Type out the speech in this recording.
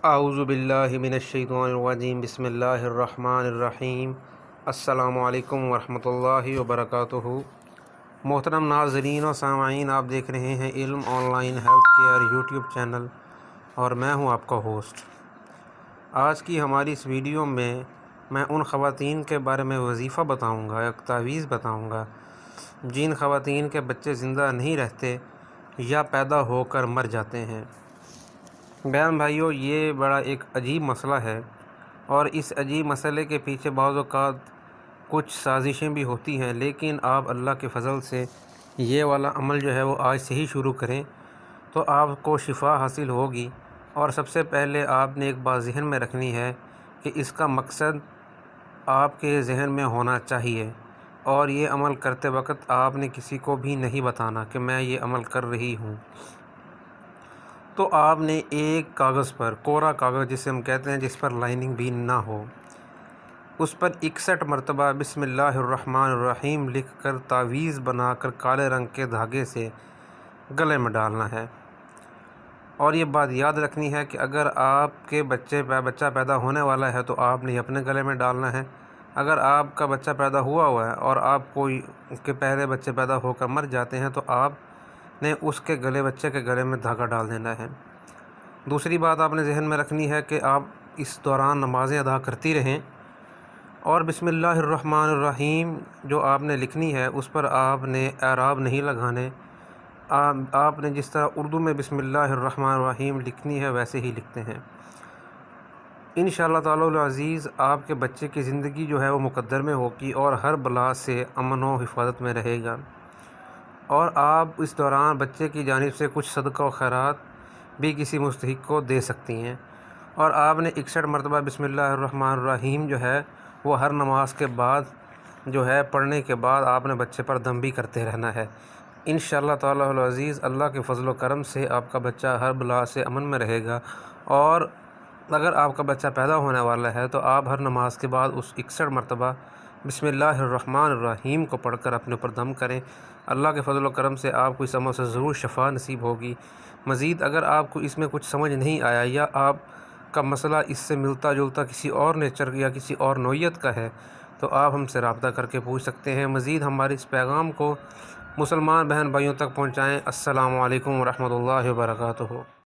اعوذ باللہ من الشیطان الرجیم بسم اللہ الرحمن الرحیم السلام علیکم ورحمۃ اللہ وبرکاتہ۔ محترم ناظرین و سامعین، آپ دیکھ رہے ہیں علم on line health care YouTube channel اور میں ہوں آپ کا ہوسٹ۔ آج کی ہماری اس ویڈیو میں ان خواتین کے بارے میں وظیفہ بتاؤں گا، ایک تعویذ بتاؤں گا جن خواتین کے بچے زندہ نہیں رہتے یا پیدا ہو کر مر جاتے ہیں۔ بہن بھائیوں، یہ بڑا ایک عجیب مسئلہ ہے اور اس عجیب مسئلے کے پیچھے بعض اوقات کچھ سازشیں بھی ہوتی ہیں، لیکن آپ اللہ کے فضل سے یہ والا عمل جو ہے وہ آج سے ہی شروع کریں تو آپ کو شفا حاصل ہوگی۔ اور سب سے پہلے آپ نے ایک بات ذہن میں رکھنی ہے کہ اس کا مقصد آپ کے ذہن میں ہونا چاہیے، اور یہ عمل کرتے وقت آپ نے کسی کو بھی نہیں بتانا کہ میں یہ عمل کر رہی ہوں۔ تو آپ نے ایک کاغذ پر، کورا کاغذ جسے ہم کہتے ہیں، جس پر لائننگ بھی نہ ہو، اس پر 61 مرتبہ بسم اللہ الرحمن الرحیم لکھ کر تعویذ بنا کر کالے رنگ کے دھاگے سے گلے میں ڈالنا ہے۔ اور یہ بات یاد رکھنی ہے کہ اگر آپ کے بچہ پیدا ہونے والا ہے تو آپ نے اپنے گلے میں ڈالنا ہے۔ اگر آپ کا بچہ پیدا ہوا ہے اور آپ کو کے پہلے بچے پیدا ہو کر مر جاتے ہیں تو آپ نے اس کے بچے کے گلے میں دھاگا ڈال دینا ہے۔ دوسری بات آپ نے ذہن میں رکھنی ہے کہ آپ اس دوران نمازیں ادا کرتی رہیں، اور بسم اللہ الرحمن الرحیم جو آپ نے لکھنی ہے اس پر آپ نے اعراب نہیں لگانے۔ آپ نے جس طرح اردو میں بسم اللہ الرحمن الرحیم لکھنی ہے ویسے ہی لکھتے ہیں۔ انشاءاللہ تعالی العزیز آپ کے بچے کی زندگی جو ہے وہ مقدر میں ہوگی اور ہر بلا سے امن و حفاظت میں رہے گا۔ اور آپ اس دوران بچے کی جانب سے کچھ صدقہ و خیرات بھی کسی مستحق کو دے سکتی ہیں۔ اور آپ نے 61 مرتبہ بسم اللہ الرحمن الرحیم جو ہے وہ ہر نماز کے بعد جو ہے پڑھنے کے بعد آپ نے بچے پر دم بھی کرتے رہنا ہے۔ انشاءاللہ تعالی العزیز اللہ کے فضل و کرم سے آپ کا بچہ ہر بلا سے امن میں رہے گا۔ اور اگر آپ کا بچہ پیدا ہونے والا ہے تو آپ ہر نماز کے بعد اس 61 مرتبہ بسم اللہ الرحمن الرحیم کو پڑھ کر اپنے اوپر دم کریں۔ اللہ کے فضل و کرم سے آپ کو اس عمل سے ضرور شفا نصیب ہوگی۔ مزید اگر آپ کو اس میں کچھ سمجھ نہیں آیا یا آپ کا مسئلہ اس سے ملتا جلتا کسی اور نیچر یا کسی اور نوعیت کا ہے تو آپ ہم سے رابطہ کر کے پوچھ سکتے ہیں۔ مزید ہمارے اس پیغام کو مسلمان بہن بھائیوں تک پہنچائیں۔ السلام علیکم ورحمۃ اللہ وبرکاتہ۔